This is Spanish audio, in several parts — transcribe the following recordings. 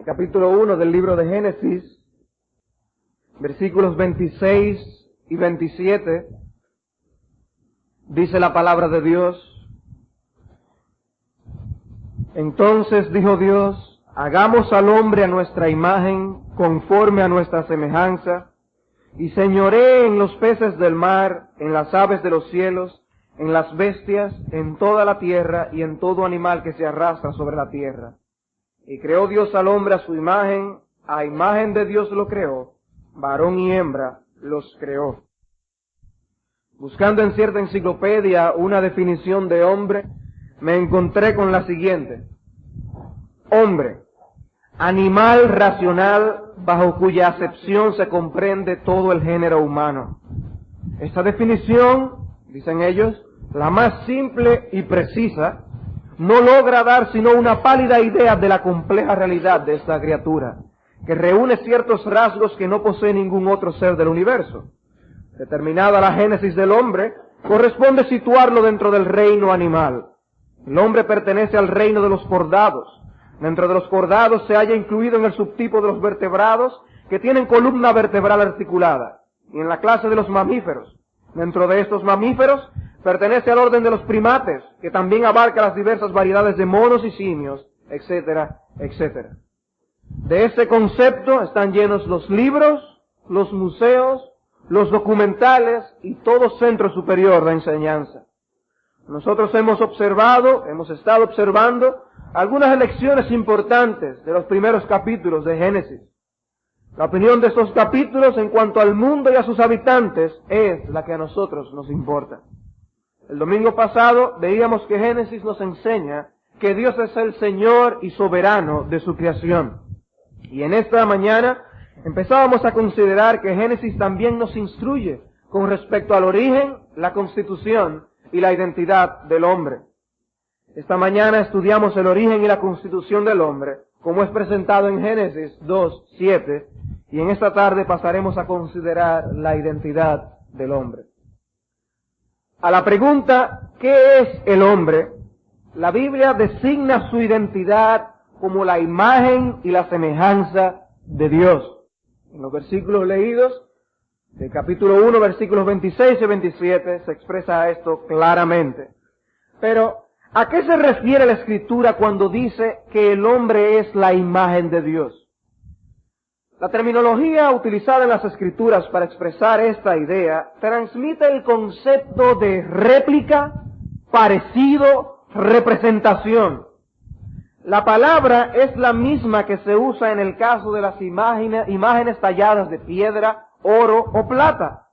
capítulo 1 del libro de Génesis, versículos 26 y 27, dice la palabra de Dios: Entonces dijo Dios, hagamos al hombre a nuestra imagen, conforme a nuestra semejanza, y señoree en los peces del mar, en las aves de los cielos, en las bestias, en toda la tierra y en todo animal que se arrastra sobre la tierra. Y creó Dios al hombre a su imagen, a imagen de Dios lo creó, varón y hembra los creó. Buscando en cierta enciclopedia una definición de hombre, me encontré con la siguiente: hombre, animal racional bajo cuya acepción se comprende todo el género humano. Esta definición, dicen ellos, la más simple y precisa, no logra dar sino una pálida idea de la compleja realidad de esta criatura, que reúne ciertos rasgos que no posee ningún otro ser del universo. Determinada la génesis del hombre, corresponde situarlo dentro del reino animal. El hombre pertenece al reino de los cordados. Dentro de los cordados se halla incluido en el subtipo de los vertebrados, que tienen columna vertebral articulada, y en la clase de los mamíferos. Dentro de estos mamíferos pertenece al orden de los primates, que también abarca las diversas variedades de monos y simios, etcétera, etcétera. De este concepto están llenos los libros, los museos, los documentales y todo centro superior de enseñanza. Nosotros hemos estado observando algunas lecciones importantes de los primeros capítulos de Génesis. La opinión de estos capítulos en cuanto al mundo y a sus habitantes es la que a nosotros nos importa. El domingo pasado veíamos que Génesis nos enseña que Dios es el Señor y soberano de su creación. Y en esta mañana empezábamos a considerar que Génesis también nos instruye con respecto al origen, la constitución y la identidad del hombre. Esta mañana estudiamos el origen y la constitución del hombre, como es presentado en Génesis 2:7, y en esta tarde pasaremos a considerar la identidad del hombre. A la pregunta, ¿qué es el hombre?, la Biblia designa su identidad como la imagen y la semejanza de Dios. En los versículos leídos del capítulo 1, versículos 26 y 27, se expresa esto claramente. Pero, ¿a qué se refiere la Escritura cuando dice que el hombre es la imagen de Dios? La terminología utilizada en las Escrituras para expresar esta idea transmite el concepto de réplica, parecido, representación. La palabra es la misma que se usa en el caso de las imágenes talladas de piedra, oro o plata,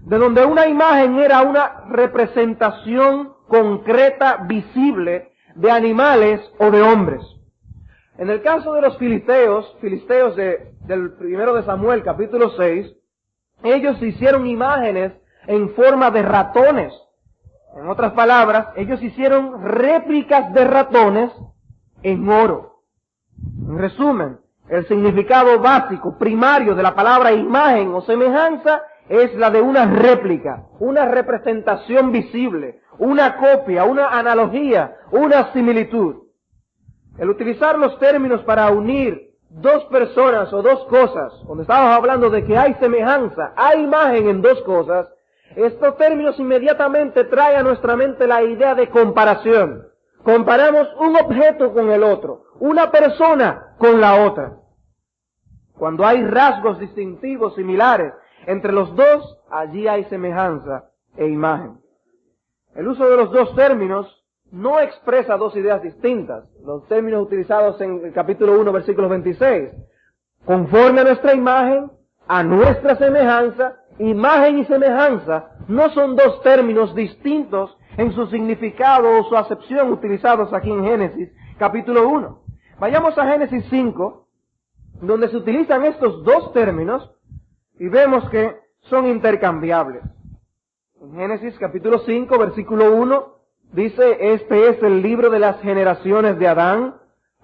de donde una imagen era una representación concreta, visible, de animales o de hombres. En el caso de los filisteos del primero de Samuel, capítulo 6, ellos hicieron imágenes en forma de ratones. En otras palabras, ellos hicieron réplicas de ratones en oro. En resumen, el significado básico, primario de la palabra imagen o semejanza es la de una réplica, una representación visible, una copia, una analogía, una similitud. El utilizar los términos para unir dos personas o dos cosas, donde estamos hablando de que hay semejanza, hay imagen en dos cosas, estos términos inmediatamente traen a nuestra mente la idea de comparación. Comparamos un objeto con el otro, una persona con la otra. Cuando hay rasgos distintivos similares entre los dos, allí hay semejanza e imagen. El uso de los dos términos no expresa dos ideas distintas. Los términos utilizados en el capítulo 1, versículo 26. Conforme a nuestra imagen, a nuestra semejanza, imagen y semejanza, no son dos términos distintos en su significado o su acepción utilizados aquí en Génesis, capítulo 1. Vayamos a Génesis 5, donde se utilizan estos dos términos, y vemos que son intercambiables. En Génesis capítulo 5, versículo 1, dice: Este es el libro de las generaciones de Adán.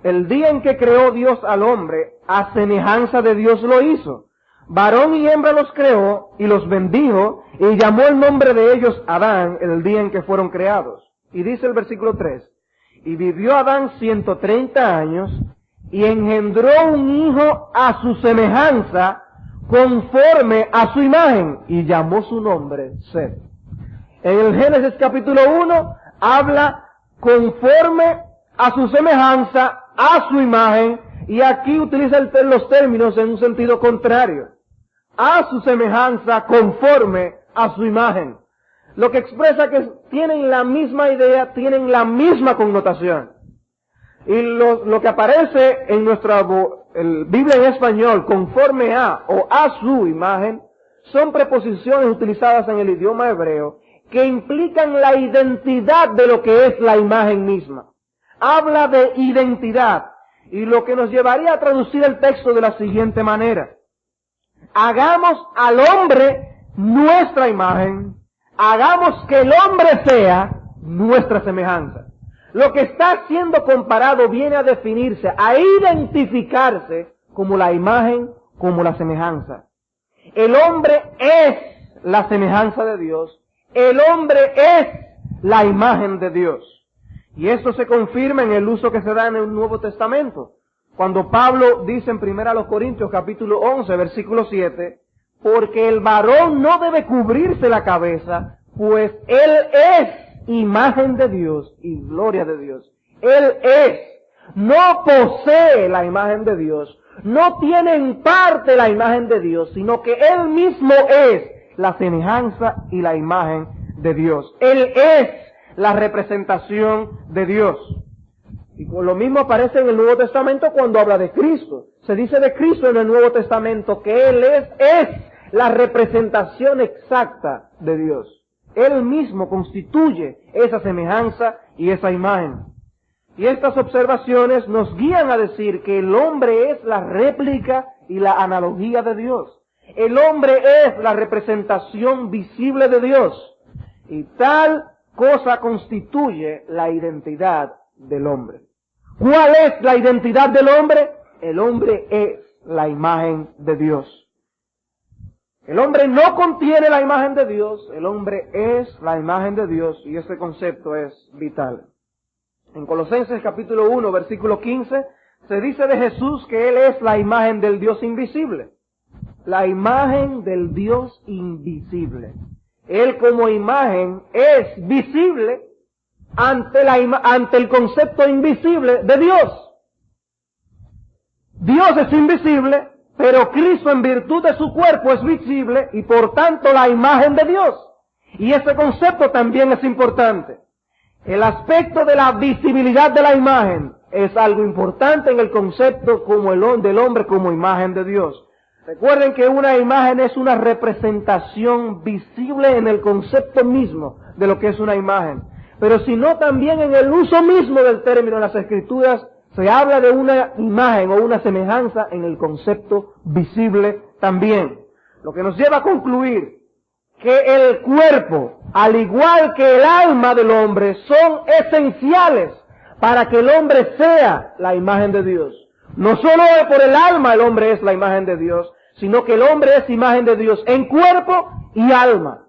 El día en que creó Dios al hombre, a semejanza de Dios lo hizo. Varón y hembra los creó y los bendijo y llamó el nombre de ellos Adán el día en que fueron creados. Y dice el versículo 3: Y vivió Adán 130 años y engendró un hijo a su semejanza, conforme a su imagen, y llamó su nombre Set. En el Génesis capítulo 1 habla conforme a su semejanza, a su imagen, y aquí utiliza los términos en un sentido contrario. A su semejanza, conforme a su imagen. Lo que expresa que tienen la misma idea, tienen la misma connotación. Y lo que aparece en nuestra Biblia en español, conforme a o a su imagen, son preposiciones utilizadas en el idioma hebreo que implican la identidad de lo que es la imagen misma. Habla de identidad, y lo que nos llevaría a traducir el texto de la siguiente manera: hagamos al hombre nuestra imagen, hagamos que el hombre sea nuestra semejanza. Lo que está siendo comparado viene a definirse, a identificarse como la imagen, como la semejanza. El hombre es la semejanza de Dios, el hombre es la imagen de Dios. Y esto se confirma en el uso que se da en el Nuevo Testamento. Cuando Pablo dice en 1 Corintios capítulo 11, versículo 7, porque el varón no debe cubrirse la cabeza, pues él es imagen de Dios y gloria de Dios. Él es, no posee la imagen de Dios, no tiene en parte la imagen de Dios, sino que él mismo es la semejanza y la imagen de Dios. Él es la representación de Dios. Y por lo mismo aparece en el Nuevo Testamento cuando habla de Cristo. Se dice de Cristo en el Nuevo Testamento que Él es la representación exacta de Dios. Él mismo constituye esa semejanza y esa imagen. Y estas observaciones nos guían a decir que el hombre es la réplica y la analogía de Dios. El hombre es la representación visible de Dios. Y tal cosa constituye la identidad del hombre. ¿Cuál es la identidad del hombre? El hombre es la imagen de Dios. El hombre no contiene la imagen de Dios, el hombre es la imagen de Dios, y ese concepto es vital. En Colosenses capítulo 1, versículo 15, se dice de Jesús que Él es la imagen del Dios invisible. La imagen del Dios invisible. Él como imagen es visible ante el concepto invisible de Dios. Dios es invisible, pero Cristo en virtud de su cuerpo es visible y por tanto la imagen de Dios. Y ese concepto también es importante. El aspecto de la visibilidad de la imagen es algo importante en el concepto del hombre como imagen de Dios. Recuerden que una imagen es una representación visible en el concepto mismo de lo que es una imagen. Pero sino también en el uso mismo del término en las Escrituras se habla de una imagen o una semejanza en el concepto visible también. Lo que nos lleva a concluir que el cuerpo, al igual que el alma del hombre, son esenciales para que el hombre sea la imagen de Dios. No solo por el alma el hombre es la imagen de Dios, sino que el hombre es imagen de Dios en cuerpo y alma.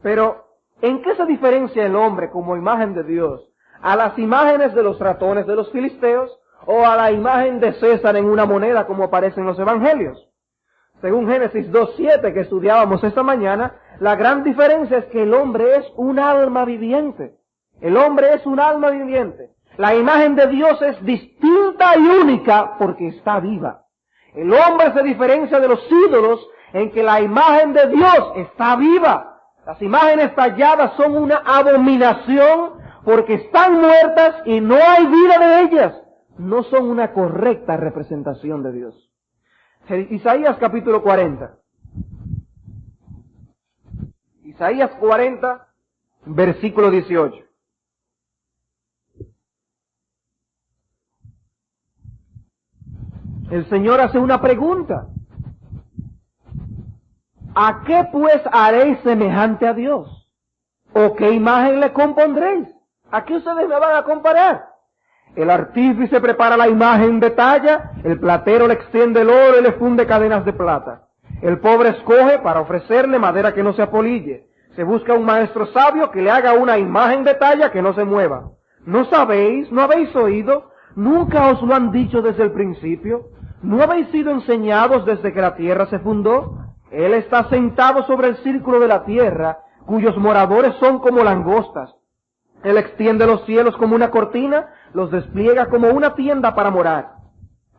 Pero, ¿en qué se diferencia el hombre como imagen de Dios a las imágenes de los ratones de los filisteos o a la imagen de César en una moneda como aparece en los evangelios? Según Génesis 2:7 que estudiábamos esta mañana, la gran diferencia es que el hombre es un alma viviente. El hombre es un alma viviente. La imagen de Dios es distinta y única porque está viva. El hombre se diferencia de los ídolos en que la imagen de Dios está viva. Las imágenes talladas son una abominación porque están muertas y no hay vida de ellas. No son una correcta representación de Dios. Isaías capítulo 40. Isaías 40, versículo 18. El Señor hace una pregunta. ¿A qué pues haréis semejante a Dios? ¿O qué imagen le compondréis? ¿A qué ustedes me van a comparar? El artífice prepara la imagen de talla, el platero le extiende el oro y le funde cadenas de plata. El pobre escoge para ofrecerle madera que no se apolille. Se busca un maestro sabio que le haga una imagen de talla que no se mueva. ¿No sabéis? ¿No habéis oído? ¿Nunca os lo han dicho desde el principio? ¿No habéis sido enseñados desde que la tierra se fundó? Él está sentado sobre el círculo de la tierra, cuyos moradores son como langostas. Él extiende los cielos como una cortina, los despliega como una tienda para morar.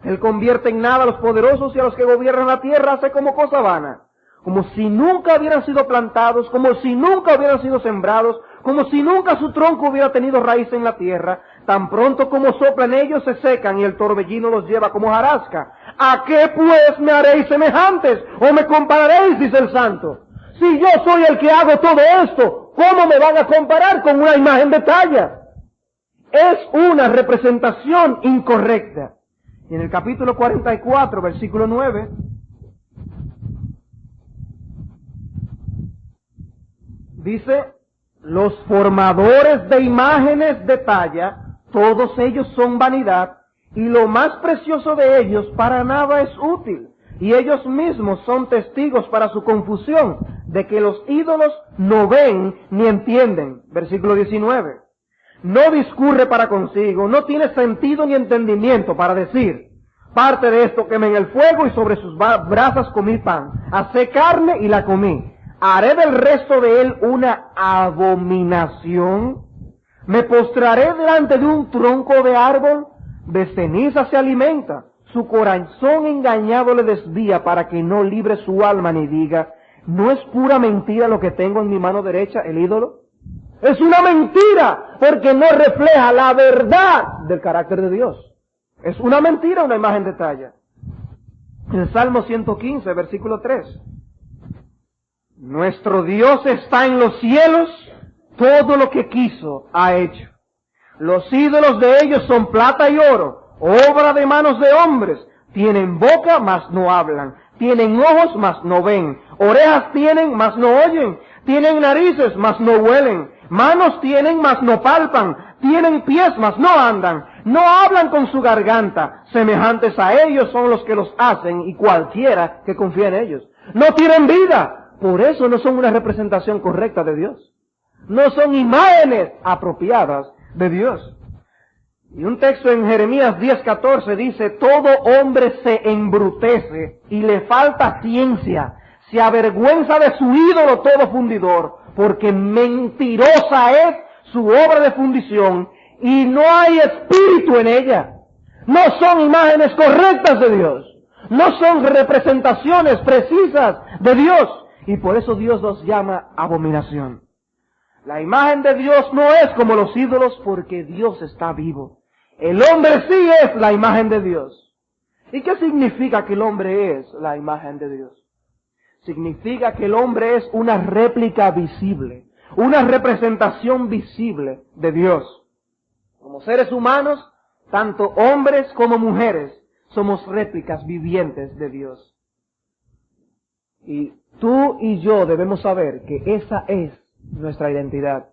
Él convierte en nada a los poderosos y a los que gobiernan la tierra hace como cosa vana. Como si nunca hubieran sido plantados, como si nunca hubieran sido sembrados, como si nunca su tronco hubiera tenido raíz en la tierra. Tan pronto como soplan ellos se secan y el torbellino los lleva como hojarasca. ¿A qué pues me haréis semejantes o me compararéis?, dice el santo. Si yo soy el que hago todo esto, ¿cómo me van a comparar con una imagen de talla? Es una representación incorrecta. Y en el capítulo 44, versículo 9, dice: los formadores de imágenes de talla, todos ellos son vanidad, y lo más precioso de ellos para nada es útil, y ellos mismos son testigos para su confusión, de que los ídolos no ven ni entienden. Versículo 19. No discurre para consigo, no tiene sentido ni entendimiento para decir: parte de esto quemé en el fuego y sobre sus brasas comí pan, asé carne y la comí. ¿Haré del resto de él una abominación? ¿Me postraré delante de un tronco de árbol? De ceniza se alimenta, su corazón engañado le desvía para que no libre su alma ni diga: ¿no es pura mentira lo que tengo en mi mano derecha, el ídolo? Es una mentira, porque no refleja la verdad del carácter de Dios. Es una mentira, una imagen de talla. En el Salmo 115, versículo 3. Nuestro Dios está en los cielos, todo lo que quiso ha hecho. Los ídolos de ellos son plata y oro, obra de manos de hombres. Tienen boca, mas no hablan. Tienen ojos, mas no ven. Orejas tienen, mas no oyen. Tienen narices, mas no huelen. Manos tienen, mas no palpan. Tienen pies, mas no andan. No hablan con su garganta. Semejantes a ellos son los que los hacen y cualquiera que confía en ellos. No tienen vida. Por eso no son una representación correcta de Dios. No son imágenes apropiadas de Dios. Y un texto en Jeremías 10:14 dice: todo hombre se embrutece y le falta ciencia, se avergüenza de su ídolo todo fundidor, porque mentirosa es su obra de fundición y no hay espíritu en ella. No son imágenes correctas de Dios, no son representaciones precisas de Dios, y por eso Dios los llama abominación. La imagen de Dios no es como los ídolos, porque Dios está vivo. El hombre sí es la imagen de Dios. ¿Y qué significa que el hombre es la imagen de Dios? Significa que el hombre es una réplica visible, una representación visible de Dios. Como seres humanos, tanto hombres como mujeres, somos réplicas vivientes de Dios. Y tú y yo debemos saber que esa es nuestra identidad.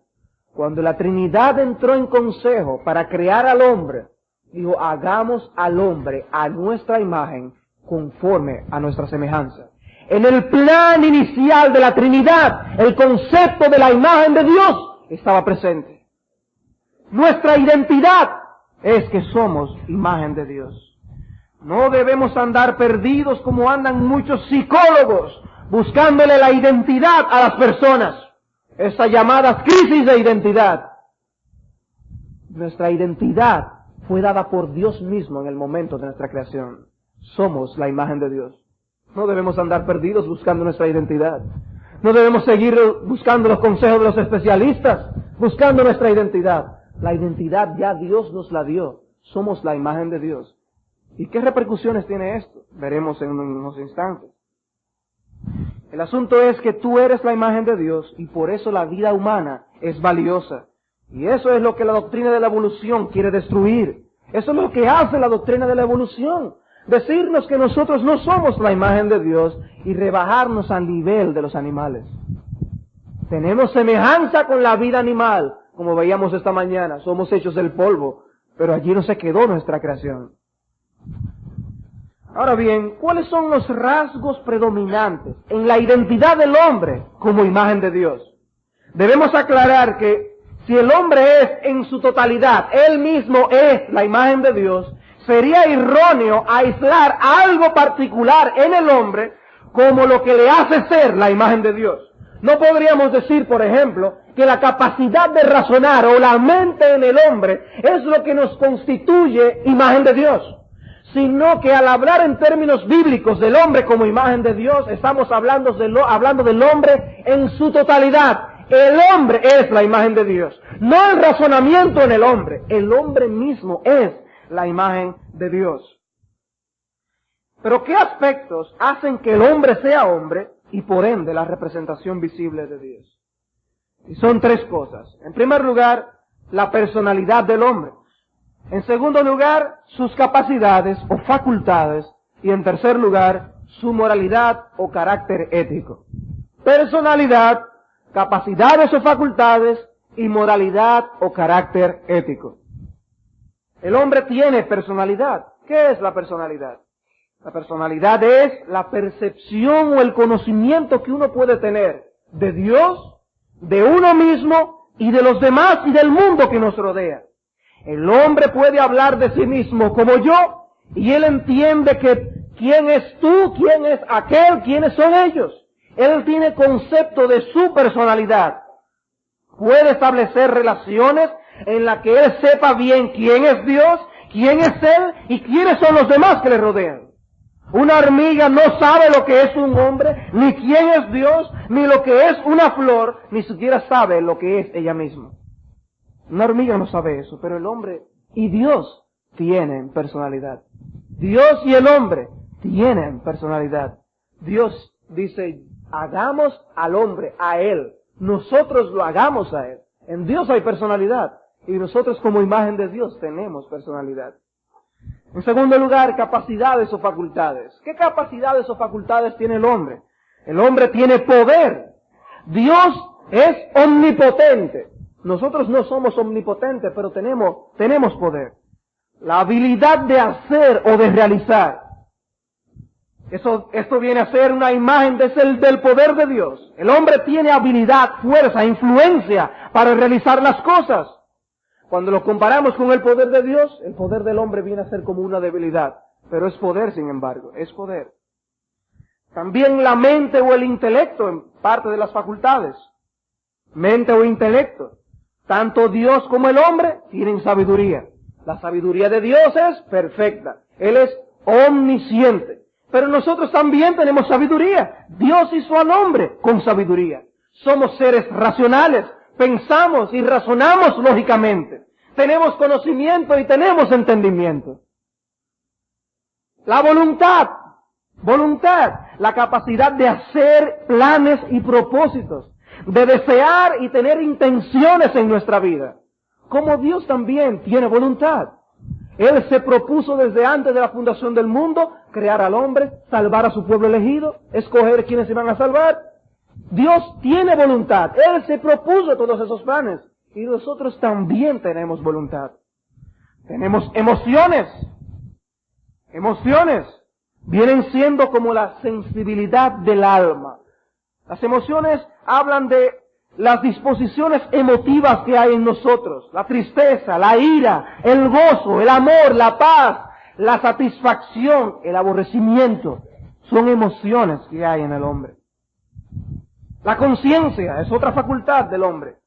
Cuando la Trinidad entró en consejo para crear al hombre, dijo: hagamos al hombre a nuestra imagen, conforme a nuestra semejanza. En el plan inicial de la Trinidad, el concepto de la imagen de Dios estaba presente. Nuestra identidad es que somos imagen de Dios. No debemos andar perdidos como andan muchos psicólogos, buscándole la identidad a las personas. Esas llamadas crisis de identidad. Nuestra identidad fue dada por Dios mismo en el momento de nuestra creación. Somos la imagen de Dios. No debemos andar perdidos buscando nuestra identidad. No debemos seguir buscando los consejos de los especialistas, buscando nuestra identidad. La identidad ya Dios nos la dio. Somos la imagen de Dios. ¿Y qué repercusiones tiene esto? Veremos en unos instantes. El asunto es que tú eres la imagen de Dios y por eso la vida humana es valiosa. Y eso es lo que la doctrina de la evolución quiere destruir. Eso es lo que hace la doctrina de la evolución. Decirnos que nosotros no somos la imagen de Dios y rebajarnos al nivel de los animales. Tenemos semejanza con la vida animal, como veíamos esta mañana. Somos hechos del polvo, pero allí no se quedó nuestra creación. Ahora bien, ¿cuáles son los rasgos predominantes en la identidad del hombre como imagen de Dios? Debemos aclarar que si el hombre es en su totalidad, él mismo es la imagen de Dios, sería erróneo aislar algo particular en el hombre como lo que le hace ser la imagen de Dios. No podríamos decir, por ejemplo, que la capacidad de razonar o la mente en el hombre es lo que nos constituye imagen de Dios, sino que al hablar en términos bíblicos del hombre como imagen de Dios, estamos hablando del hombre en su totalidad. El hombre es la imagen de Dios, no el razonamiento en el hombre mismo es la imagen de Dios. Pero ¿qué aspectos hacen que el hombre sea hombre y por ende la representación visible de Dios? Y son tres cosas. En primer lugar, la personalidad del hombre. En segundo lugar, sus capacidades o facultades. Y en tercer lugar, su moralidad o carácter ético. Personalidad, capacidades o facultades y moralidad o carácter ético. El hombre tiene personalidad. ¿Qué es la personalidad? La personalidad es la percepción o el conocimiento que uno puede tener de Dios, de uno mismo y de los demás y del mundo que nos rodea. El hombre puede hablar de sí mismo como yo y él entiende que quién es tú, quién es aquel, quiénes son ellos. Él tiene concepto de su personalidad. Puede establecer relaciones en las que él sepa bien quién es Dios, quién es él y quiénes son los demás que le rodean. Una hormiga no sabe lo que es un hombre, ni quién es Dios, ni lo que es una flor, ni siquiera sabe lo que es ella misma. Una hormiga no sabe eso, pero el hombre y Dios tienen personalidad. Dios y el hombre tienen personalidad. Dios dice, hagamos al hombre, a él. Nosotros lo hagamos a él. En Dios hay personalidad. Y nosotros como imagen de Dios tenemos personalidad. En segundo lugar, capacidades o facultades. ¿Qué capacidades o facultades tiene el hombre? El hombre tiene poder. Dios es omnipotente. Nosotros no somos omnipotentes, pero tenemos poder. La habilidad de hacer o de realizar. Esto viene a ser una imagen del poder de Dios. El hombre tiene habilidad, fuerza, influencia para realizar las cosas. Cuando lo comparamos con el poder de Dios, el poder del hombre viene a ser como una debilidad. Pero es poder, sin embargo, es poder. También la mente o el intelecto en parte de las facultades. Mente o intelecto. Tanto Dios como el hombre tienen sabiduría. La sabiduría de Dios es perfecta. Él es omnisciente. Pero nosotros también tenemos sabiduría. Dios hizo al hombre con sabiduría. Somos seres racionales. Pensamos y razonamos lógicamente. Tenemos conocimiento y tenemos entendimiento. La voluntad, la capacidad de hacer planes y propósitos, de desear y tener intenciones en nuestra vida. Como Dios también tiene voluntad. Él se propuso desde antes de la fundación del mundo crear al hombre, salvar a su pueblo elegido, escoger quienes se van a salvar. Dios tiene voluntad. Él se propuso todos esos planes. Y nosotros también tenemos voluntad. Tenemos emociones. Emociones vienen siendo como la sensibilidad del alma. Las emociones hablan de las disposiciones emotivas que hay en nosotros. La tristeza, la ira, el gozo, el amor, la paz, la satisfacción, el aborrecimiento. Son emociones que hay en el hombre. La conciencia es otra facultad del hombre.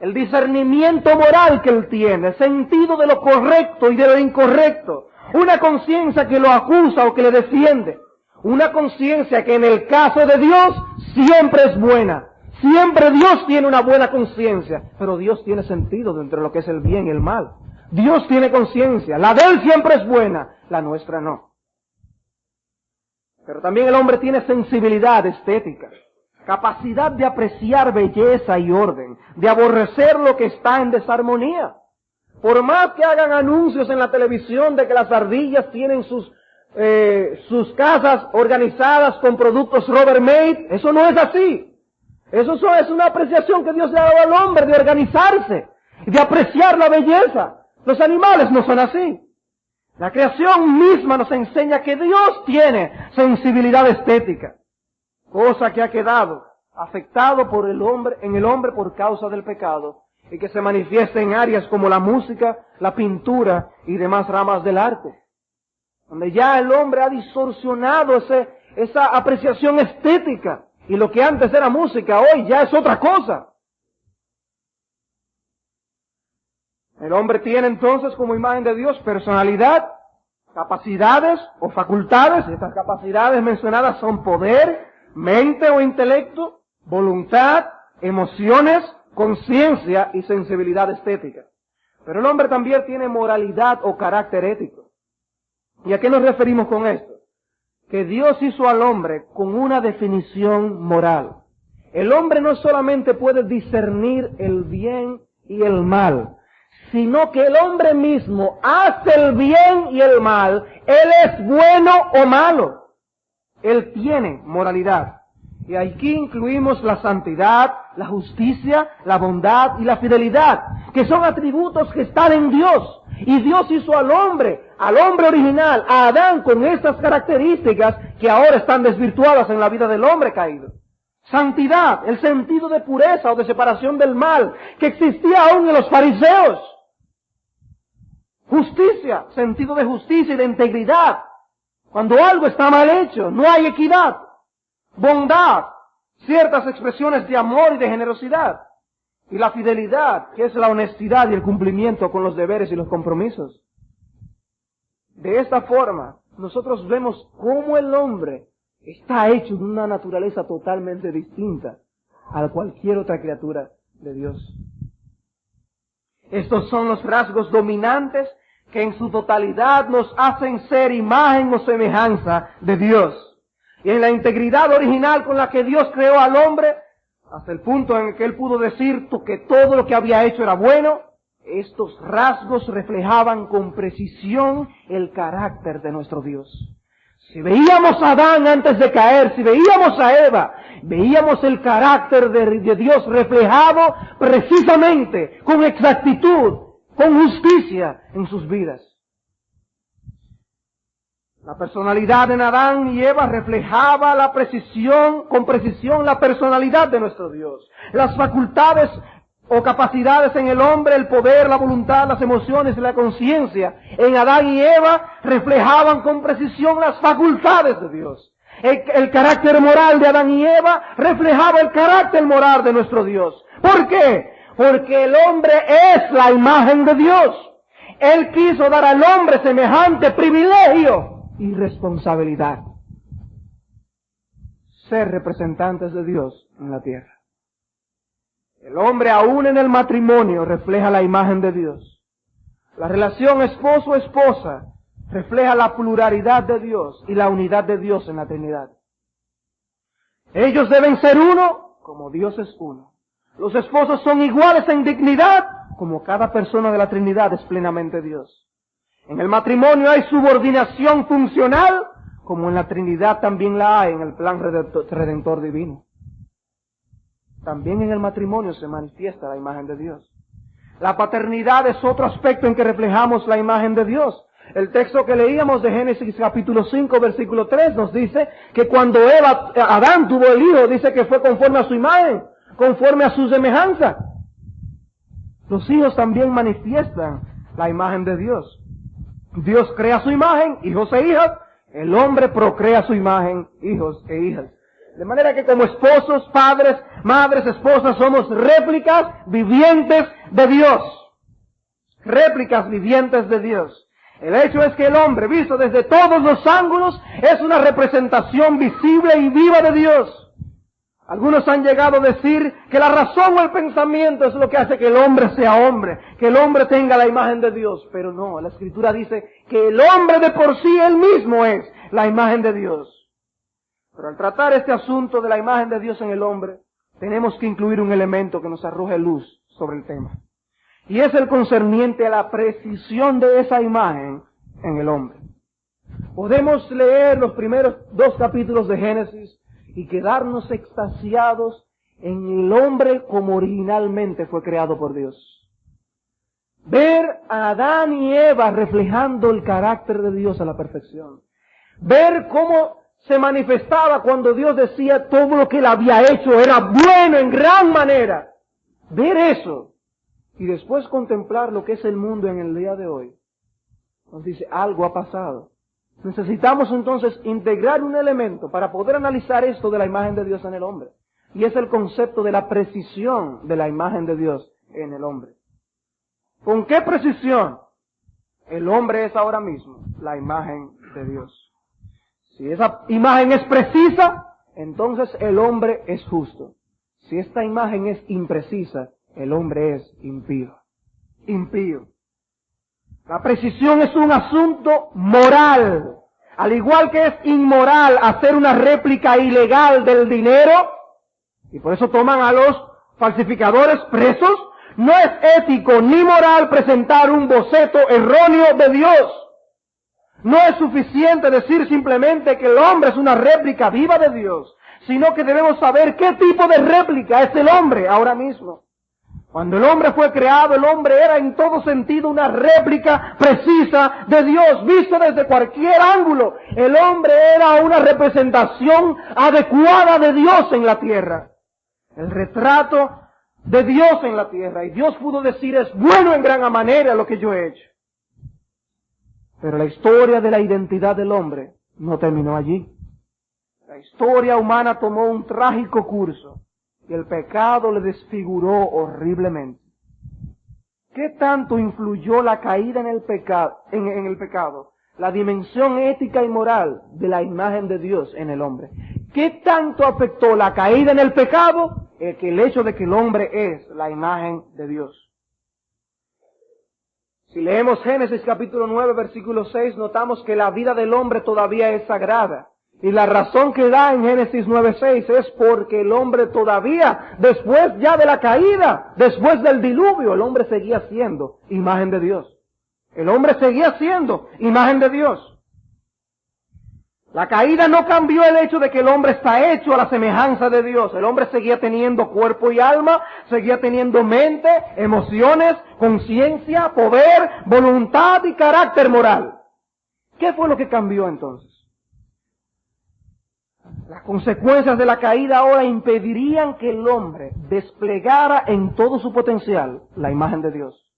El discernimiento moral que él tiene, el sentido de lo correcto y de lo incorrecto. Una conciencia que lo acusa o que le defiende. Una conciencia que en el caso de Dios siempre es buena. Siempre Dios tiene una buena conciencia. Pero Dios tiene sentido dentro de lo que es el bien y el mal. Dios tiene conciencia. La de él siempre es buena, la nuestra no. Pero también el hombre tiene sensibilidad estética. Capacidad de apreciar belleza y orden, de aborrecer lo que está en desarmonía. Por más que hagan anuncios en la televisión de que las ardillas tienen sus casas organizadas con productos Robert Made, eso no es así. Eso es una apreciación que Dios le ha dado al hombre de organizarse, de apreciar la belleza. Los animales no son así. La creación misma nos enseña que Dios tiene sensibilidad estética. Cosa que ha quedado afectado en el hombre por causa del pecado. y que se manifiesta en áreas como la música, la pintura y demás ramas del arte, donde ya el hombre ha distorsionado esa apreciación estética, y lo que antes era música hoy ya es otra cosa. El hombre tiene entonces como imagen de Dios personalidad, capacidades o facultades. Estas capacidades mencionadas son poder, mente o intelecto, voluntad, emociones, conciencia y sensibilidad estética. Pero el hombre también tiene moralidad o carácter ético. ¿Y a qué nos referimos con esto? Que Dios hizo al hombre con una definición moral. El hombre no solamente puede discernir el bien y el mal, sino que el hombre mismo hace el bien y el mal. Él es bueno o malo. Él tiene moralidad. Y aquí incluimos la santidad, la justicia, la bondad y la fidelidad, que son atributos que están en Dios. Y Dios hizo al hombre original, a Adán, con estas características que ahora están desvirtuadas en la vida del hombre caído. Santidad, el sentido de pureza o de separación del mal, que existía aún en los fariseos. Justicia, sentido de justicia y de integridad. Cuando algo está mal hecho, no hay equidad. Bondad, ciertas expresiones de amor y de generosidad. Y la fidelidad, que es la honestidad y el cumplimiento con los deberes y los compromisos. De esta forma, nosotros vemos cómo el hombre está hecho de una naturaleza totalmente distinta a cualquier otra criatura de Dios. Estos son los rasgos dominantes que en su totalidad nos hacen ser imagen o semejanza de Dios. Y en la integridad original con la que Dios creó al hombre, hasta el punto en que él pudo decir que todo lo que había hecho era bueno, estos rasgos reflejaban con precisión el carácter de nuestro Dios. Si veíamos a Adán antes de caer, si veíamos a Eva, veíamos el carácter de Dios reflejado precisamente, con exactitud, con justicia en sus vidas. La personalidad en Adán y Eva reflejaba con precisión la personalidad de nuestro Dios. Las facultades o capacidades en el hombre, el poder, la voluntad, las emociones y la conciencia, en Adán y Eva reflejaban con precisión las facultades de Dios. El carácter moral de Adán y Eva reflejaba el carácter moral de nuestro Dios. ¿Por qué? Porque el hombre es la imagen de Dios. Él quiso dar al hombre semejante privilegio y responsabilidad: ser representantes de Dios en la tierra. El hombre, aún en el matrimonio, refleja la imagen de Dios. La relación esposo-esposa refleja la pluralidad de Dios y la unidad de Dios en la Trinidad. Ellos deben ser uno como Dios es uno. Los esposos son iguales en dignidad como cada persona de la Trinidad es plenamente Dios. En el matrimonio hay subordinación funcional, como en la Trinidad también la hay en el plan redentor divino. También en el matrimonio se manifiesta la imagen de Dios. La paternidad es otro aspecto en que reflejamos la imagen de Dios. El texto que leíamos de Génesis capítulo 5, versículo 3 nos dice que cuando Adán tuvo el hijo, dice que fue conforme a su imagen, conforme a su semejanza. Los hijos también manifiestan la imagen de Dios. Dios crea su imagen, hijos e hijas. El hombre procrea su imagen, hijos e hijas. De manera que como esposos, padres, madres, esposas, somos réplicas vivientes de Dios. Réplicas vivientes de Dios. El hecho es que el hombre, visto desde todos los ángulos, es una representación visible y viva de Dios. Algunos han llegado a decir que la razón o el pensamiento es lo que hace que el hombre sea hombre, que el hombre tenga la imagen de Dios. Pero no, la Escritura dice que el hombre de por sí él mismo es la imagen de Dios. Pero al tratar este asunto de la imagen de Dios en el hombre, tenemos que incluir un elemento que nos arroje luz sobre el tema. Y es el concerniente a la precisión de esa imagen en el hombre. Podemos leer los primeros 2 capítulos de Génesis y quedarnos extasiados en el hombre como originalmente fue creado por Dios. Ver a Adán y Eva reflejando el carácter de Dios a la perfección. Ver cómo se manifestaba cuando Dios decía todo lo que él había hecho era bueno en gran manera. Ver eso y después contemplar lo que es el mundo en el día de hoy, nos dice, algo ha pasado. Necesitamos entonces integrar un elemento para poder analizar esto de la imagen de Dios en el hombre. Y es el concepto de la precisión de la imagen de Dios en el hombre. ¿Con qué precisión? El hombre es ahora mismo la imagen de Dios. Si esa imagen es precisa, entonces el hombre es justo. Si esta imagen es imprecisa, el hombre es impío. Impío. La precisión es un asunto moral. Al igual que es inmoral hacer una réplica ilegal del dinero, y por eso toman a los falsificadores presos, no es ético ni moral presentar un boceto erróneo de Dios. No es suficiente decir simplemente que el hombre es una réplica viva de Dios, sino que debemos saber qué tipo de réplica es el hombre ahora mismo. Cuando el hombre fue creado, el hombre era en todo sentido una réplica precisa de Dios, visto desde cualquier ángulo. El hombre era una representación adecuada de Dios en la tierra. El retrato de Dios en la tierra. Y Dios pudo decir, es bueno en gran manera lo que yo he hecho. Pero la historia de la identidad del hombre no terminó allí. La historia humana tomó un trágico curso. Y el pecado le desfiguró horriblemente. ¿Qué tanto influyó la caída en el pecado, la dimensión ética y moral de la imagen de Dios en el hombre? ¿Qué tanto afectó la caída en el pecado el hecho de que el hombre es la imagen de Dios? Si leemos Génesis capítulo 9, versículo 6, notamos que la vida del hombre todavía es sagrada. Y la razón que da en Génesis 9:6 es porque el hombre todavía, después ya de la caída, después del diluvio, el hombre seguía siendo imagen de Dios. El hombre seguía siendo imagen de Dios. La caída no cambió el hecho de que el hombre está hecho a la semejanza de Dios. El hombre seguía teniendo cuerpo y alma, seguía teniendo mente, emociones, conciencia, poder, voluntad y carácter moral. ¿Qué fue lo que cambió entonces? Las consecuencias de la caída ahora impedirían que el hombre desplegara en todo su potencial la imagen de Dios.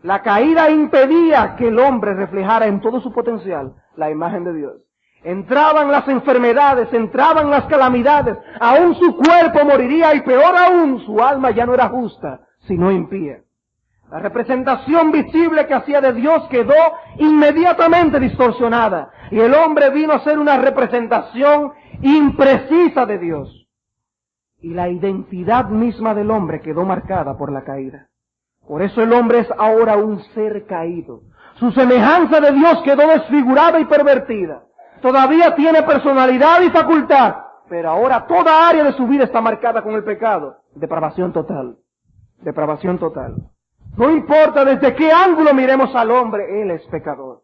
La caída impedía que el hombre reflejara en todo su potencial la imagen de Dios. Entraban las enfermedades, entraban las calamidades, aún su cuerpo moriría y peor aún su alma ya no era justa, sino impía. La representación visible que hacía de Dios quedó inmediatamente distorsionada y el hombre vino a ser una representación imprecisa de Dios. Y la identidad misma del hombre quedó marcada por la caída. Por eso el hombre es ahora un ser caído. Su semejanza de Dios quedó desfigurada y pervertida. Todavía tiene personalidad y facultad, pero ahora toda área de su vida está marcada con el pecado. Depravación total. Depravación total. No importa desde qué ángulo miremos al hombre, él es pecador.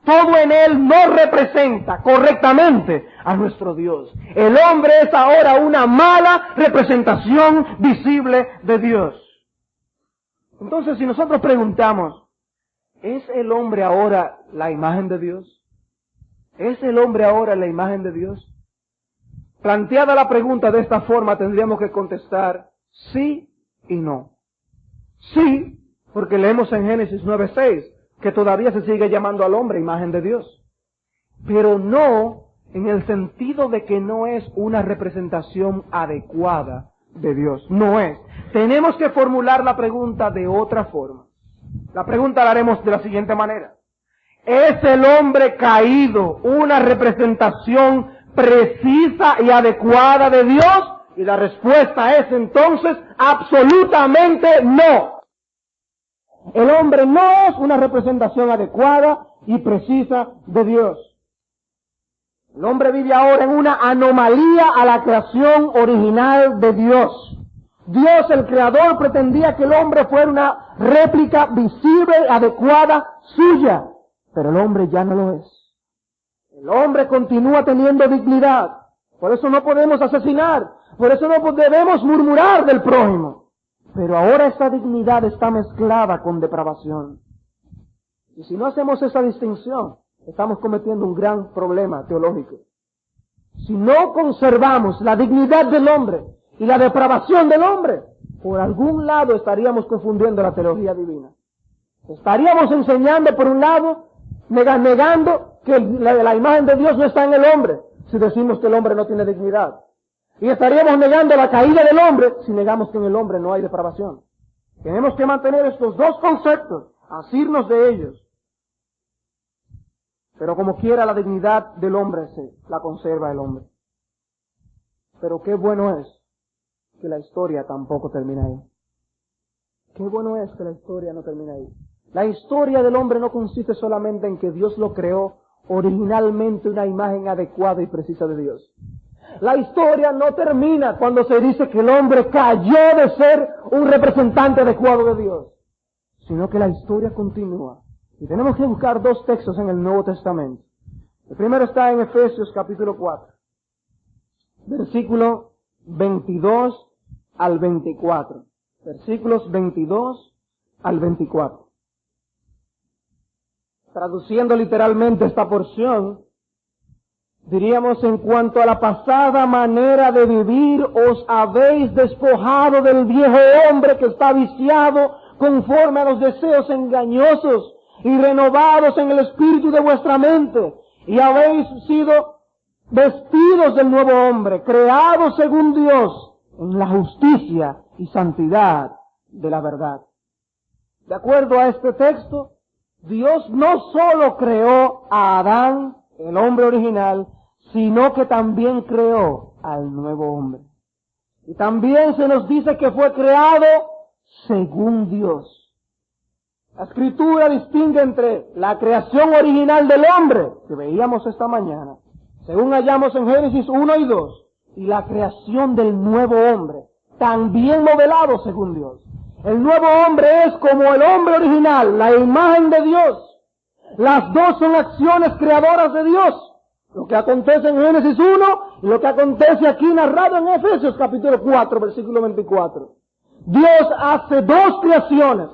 Todo en él no representa correctamente a nuestro Dios. El hombre es ahora una mala representación visible de Dios. Entonces, si nosotros preguntamos, ¿es el hombre ahora la imagen de Dios? ¿Es el hombre ahora la imagen de Dios? Planteada la pregunta de esta forma, tendríamos que contestar sí y no. Sí, porque leemos en Génesis 9:6 que todavía se sigue llamando al hombre imagen de Dios. Pero no en el sentido de que no es una representación adecuada de Dios. No es. Tenemos que formular la pregunta de otra forma. La pregunta la haremos de la siguiente manera. ¿Es el hombre caído una representación precisa y adecuada de Dios? Y la respuesta es entonces absolutamente no. El hombre no es una representación adecuada y precisa de Dios. El hombre vive ahora en una anomalía a la creación original de Dios. Dios, el Creador, pretendía que el hombre fuera una réplica visible y adecuada suya. Pero el hombre ya no lo es. El hombre continúa teniendo dignidad. Por eso no podemos asesinar. Por eso no debemos murmurar del prójimo. Pero ahora esa dignidad está mezclada con depravación. Y si no hacemos esa distinción, estamos cometiendo un gran problema teológico. Si no conservamos la dignidad del hombre y la depravación del hombre, por algún lado estaríamos confundiendo la teología divina. Estaríamos enseñando por un lado, negando que la imagen de Dios no está en el hombre, si decimos que el hombre no tiene dignidad. Y estaríamos negando la caída del hombre si negamos que en el hombre no hay depravación. Tenemos que mantener estos dos conceptos, asirnos de ellos. Pero como quiera, la dignidad del hombre la conserva el hombre. Pero qué bueno es que la historia tampoco termina ahí. Qué bueno es que la historia no termina ahí. La historia del hombre no consiste solamente en que Dios lo creó originalmente una imagen adecuada y precisa de Dios. La historia no termina cuando se dice que el hombre cayó de ser un representante adecuado de Dios, sino que la historia continúa. Y tenemos que buscar dos textos en el Nuevo Testamento. El primero está en Efesios capítulo 4, versículo 22 al 24. Versículos 22 al 24. Traduciendo literalmente esta porción, diríamos: en cuanto a la pasada manera de vivir, os habéis despojado del viejo hombre que está viciado conforme a los deseos engañosos, y renovados en el espíritu de vuestra mente, y habéis sido vestidos del nuevo hombre, creados según Dios, en la justicia y santidad de la verdad. De acuerdo a este texto, Dios no solo creó a Adán, el hombre original, sino que también creó al nuevo hombre. Y también se nos dice que fue creado según Dios. La Escritura distingue entre la creación original del hombre, que veíamos esta mañana, según hallamos en Génesis 1 y 2, y la creación del nuevo hombre, también modelado según Dios. El nuevo hombre es como el hombre original, la imagen de Dios. Las dos son acciones creadoras de Dios. Lo que acontece en Génesis 1 y lo que acontece aquí narrado en Efesios capítulo 4, versículo 24. Dios hace dos creaciones.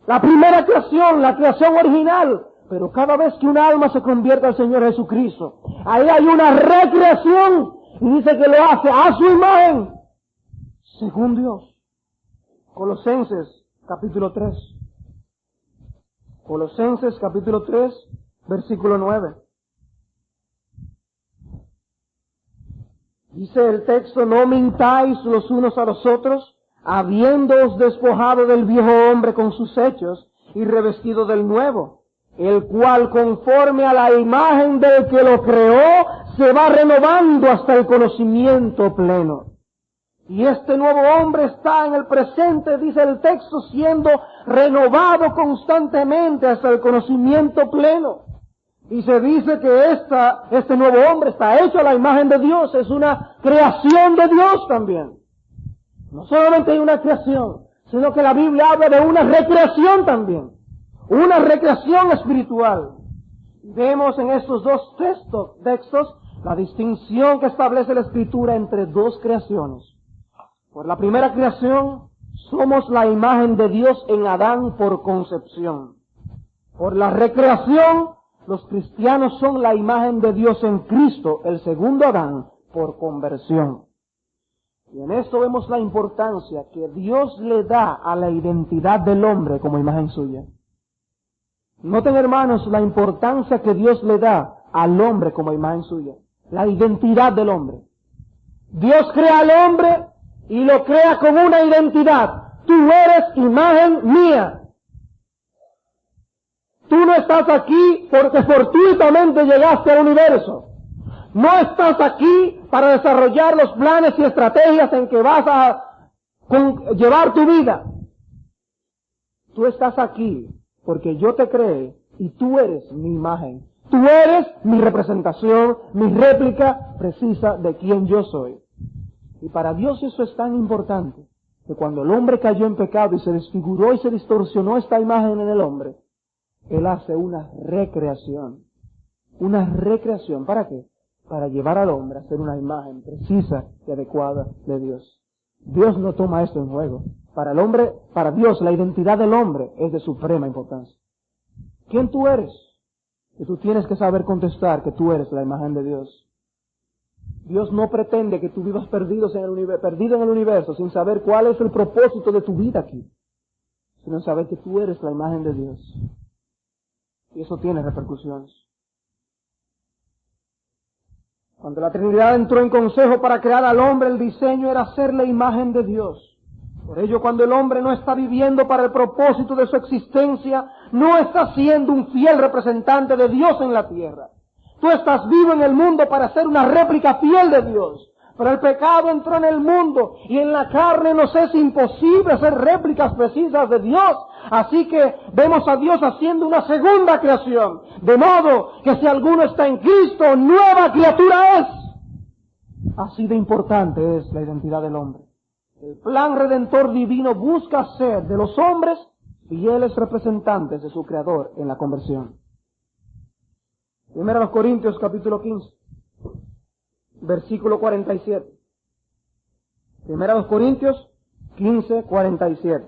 La primera creación, la creación original, pero cada vez que un alma se convierte al Señor Jesucristo, ahí hay una recreación, y dice que lo hace a su imagen, según Dios. Colosenses capítulo 3. Colosenses capítulo 3, versículo 9. Dice el texto: no mintáis los unos a los otros, habiéndoos despojado del viejo hombre con sus hechos y revestido del nuevo, el cual conforme a la imagen del que lo creó se va renovando hasta el conocimiento pleno. Y este nuevo hombre está en el presente, dice el texto, siendo renovado constantemente hasta el conocimiento pleno. Y se dice que este nuevo hombre está hecho a la imagen de Dios, es una creación de Dios también. No solamente hay una creación, sino que la Biblia habla de una recreación también. Una recreación espiritual. Vemos en estos dos textos la distinción que establece la Escritura entre dos creaciones. Por la primera creación, somos la imagen de Dios en Adán por concepción. Por la recreación, los cristianos son la imagen de Dios en Cristo, el segundo Adán, por conversión. Y en esto vemos la importancia que Dios le da a la identidad del hombre como imagen suya. Noten, hermanos, la importancia que Dios le da al hombre como imagen suya. La identidad del hombre. Dios crea al hombre y lo crea con una identidad. Tú eres imagen mía. Tú no estás aquí porque fortuitamente llegaste al universo. No estás aquí para desarrollar los planes y estrategias en que vas a llevar tu vida. Tú estás aquí porque yo te creé y tú eres mi imagen. Tú eres mi representación, mi réplica precisa de quien yo soy. Y para Dios eso es tan importante que cuando el hombre cayó en pecado y se desfiguró y se distorsionó esta imagen en el hombre, Él hace una recreación. Una recreación. ¿Para qué? Para llevar al hombre a ser una imagen precisa y adecuada de Dios. Dios no toma esto en juego. Para el hombre, para Dios, la identidad del hombre es de suprema importancia. ¿Quién tú eres? Y tú tienes que saber contestar que tú eres la imagen de Dios. Dios no pretende que tú vivas perdido en el universo sin saber cuál es el propósito de tu vida aquí, sino saber que tú eres la imagen de Dios. Y eso tiene repercusiones. Cuando la Trinidad entró en consejo para crear al hombre, el diseño era ser la imagen de Dios. Por ello, cuando el hombre no está viviendo para el propósito de su existencia, no está siendo un fiel representante de Dios en la tierra. Tú estás vivo en el mundo para ser una réplica fiel de Dios. Pero el pecado entró en el mundo y en la carne nos es imposible ser réplicas precisas de Dios. Así que vemos a Dios haciendo una segunda creación. De modo que si alguno está en Cristo, nueva criatura es. Así de importante es la identidad del hombre. El plan redentor divino busca ser de los hombres fieles representantes de su Creador en la conversión. 1 Corintios capítulo 15, versículo 47. 1 Corintios 15, 47.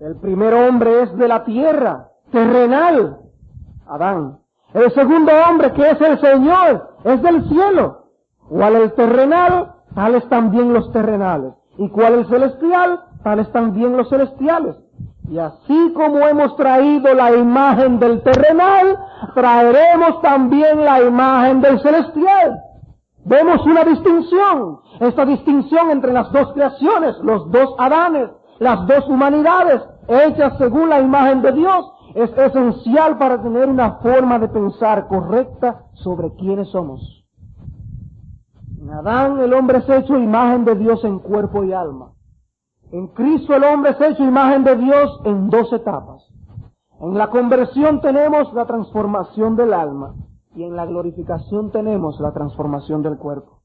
El primer hombre es de la tierra, terrenal, Adán. El segundo hombre, que es el Señor, es del cielo. ¿Cuál el terrenal? Tales también los terrenales. ¿Y cuál el celestial? Tales también los celestiales. Y así como hemos traído la imagen del terrenal, traeremos también la imagen del celestial. Vemos una distinción. Esta distinción entre las dos creaciones, los dos Adanes, las dos humanidades, hechas según la imagen de Dios, es esencial para tener una forma de pensar correcta sobre quiénes somos. En Adán el hombre es hecho imagen de Dios en cuerpo y alma. En Cristo el hombre es hecho imagen de Dios en dos etapas. En la conversión tenemos la transformación del alma y en la glorificación tenemos la transformación del cuerpo.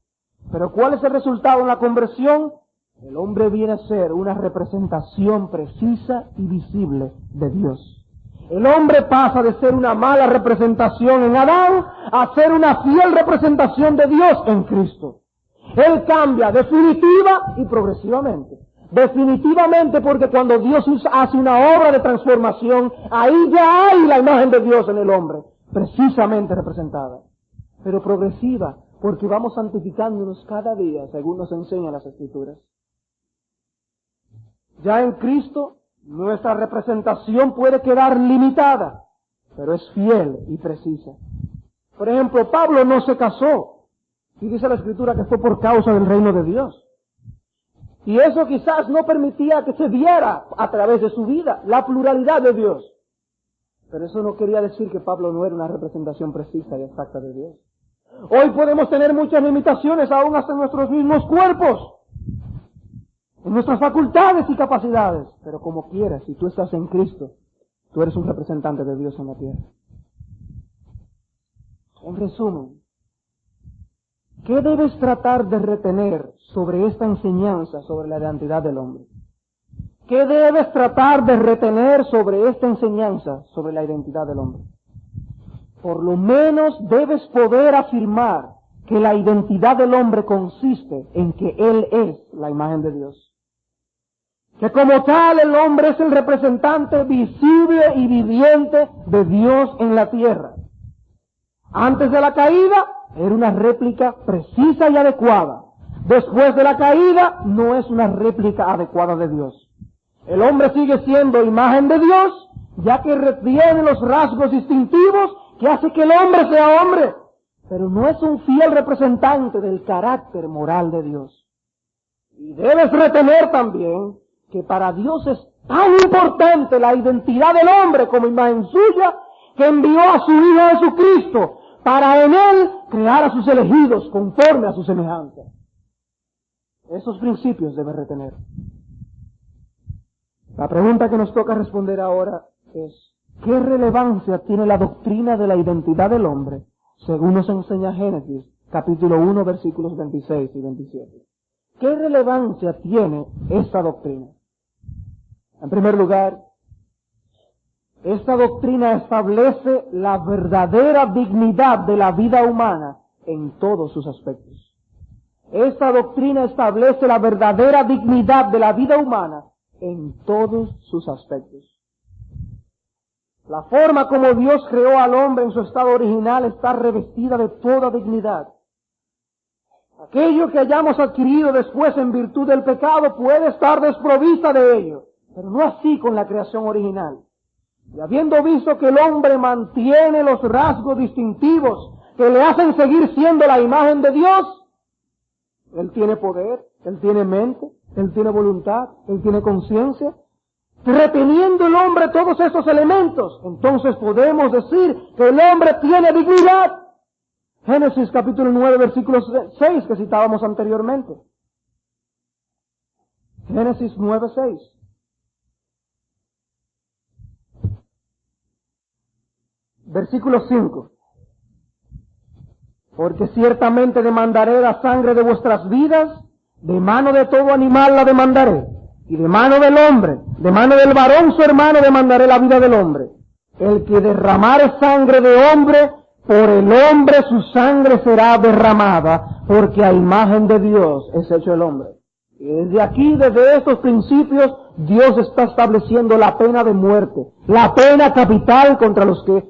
Pero ¿cuál es el resultado en la conversión? El hombre viene a ser una representación precisa y visible de Dios. El hombre pasa de ser una mala representación en Adán a ser una fiel representación de Dios en Cristo. Él cambia definitiva y progresivamente. Definitivamente porque cuando Dios hace una obra de transformación, ahí ya hay la imagen de Dios en el hombre, precisamente representada. Pero progresiva porque vamos santificándonos cada día, según nos enseñan las Escrituras. Ya en Cristo, nuestra representación puede quedar limitada, pero es fiel y precisa. Por ejemplo, Pablo no se casó, y dice la Escritura que fue por causa del reino de Dios. Y eso quizás no permitía que se viera a través de su vida la pluralidad de Dios. Pero eso no quería decir que Pablo no era una representación precisa y exacta de Dios. Hoy podemos tener muchas limitaciones aún hasta en nuestros mismos cuerpos, en nuestras facultades y capacidades. Pero como quieras, si tú estás en Cristo, tú eres un representante de Dios en la tierra. En resumen, ¿qué debes tratar de retener sobre esta enseñanza sobre la identidad del hombre? ¿Qué debes tratar de retener sobre esta enseñanza sobre la identidad del hombre? Por lo menos debes poder afirmar que la identidad del hombre consiste en que él es la imagen de Dios. Que como tal el hombre es el representante visible y viviente de Dios en la tierra. Antes de la caída era una réplica precisa y adecuada. Después de la caída no es una réplica adecuada de Dios. El hombre sigue siendo imagen de Dios, ya que retiene los rasgos distintivos que hace que el hombre sea hombre, pero no es un fiel representante del carácter moral de Dios. Y debes retener también que para Dios es tan importante la identidad del hombre como imagen suya, que envió a su Hijo Jesucristo para en él crear a sus elegidos conforme a su semejanza. Esos principios debes retener. La pregunta que nos toca responder ahora es: ¿qué relevancia tiene la doctrina de la identidad del hombre, según nos enseña Génesis, capítulo 1, versículos 26 y 27? ¿Qué relevancia tiene esta doctrina? En primer lugar, esta doctrina establece la verdadera dignidad de la vida humana en todos sus aspectos. Esta doctrina establece la verdadera dignidad de la vida humana en todos sus aspectos. La forma como Dios creó al hombre en su estado original está revestida de toda dignidad. Aquello que hayamos adquirido después en virtud del pecado puede estar desprovista de ello, pero no así con la creación original. Y habiendo visto que el hombre mantiene los rasgos distintivos que le hacen seguir siendo la imagen de Dios, Él tiene poder, Él tiene mente, Él tiene voluntad, Él tiene conciencia. Reteniendo el hombre todos esos elementos, entonces podemos decir que el hombre tiene dignidad. Génesis capítulo 9, versículo 6 que citábamos anteriormente. Génesis 9, 6. Versículo 5. Porque ciertamente demandaré la sangre de vuestras vidas, de mano de todo animal la demandaré, y de mano del hombre, de mano del varón su hermano demandaré la vida del hombre. El que derramare sangre de hombre, por el hombre su sangre será derramada, porque a imagen de Dios es hecho el hombre. Y desde aquí, desde estos principios, Dios está estableciendo la pena de muerte, la pena capital contra los que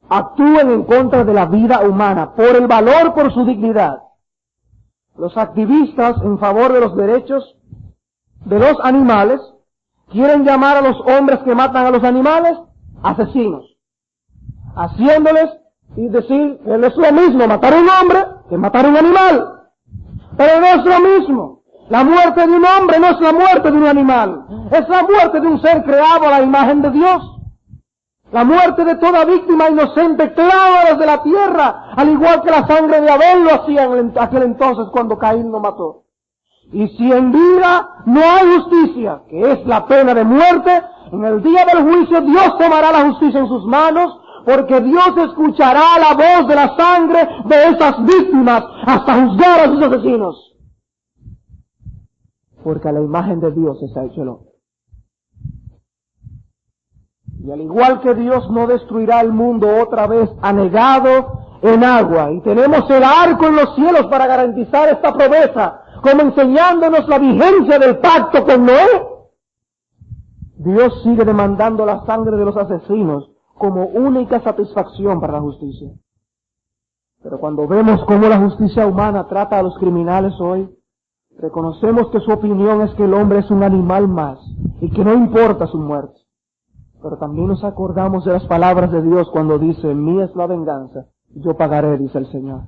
actúen en contra de la vida humana, por el valor, por su dignidad. Los activistas en favor de los derechos de los animales quieren llamar a los hombres que matan a los animales asesinos, haciéndoles y decir que es lo mismo matar a un hombre que matar a un animal. Pero no es lo mismo. La muerte de un hombre no es la muerte de un animal, es la muerte de un ser creado a la imagen de Dios. La muerte de toda víctima inocente clava desde la tierra, al igual que la sangre de Abel lo hacía en aquel entonces cuando Caín lo mató. Y si en vida no hay justicia, que es la pena de muerte, en el día del juicio Dios tomará la justicia en sus manos, porque Dios escuchará la voz de la sangre de esas víctimas hasta juzgar a sus asesinos. Porque a la imagen de Dios está hecho el hombre. Y al igual que Dios no destruirá el mundo otra vez anegado en agua, y tenemos el arco en los cielos para garantizar esta promesa, como enseñándonos la vigencia del pacto con Noé, Dios sigue demandando la sangre de los asesinos como única satisfacción para la justicia. Pero cuando vemos cómo la justicia humana trata a los criminales hoy, reconocemos que su opinión es que el hombre es un animal más y que no importa su muerte. Pero también nos acordamos de las palabras de Dios cuando dice, mía es la venganza, yo pagaré, dice el Señor.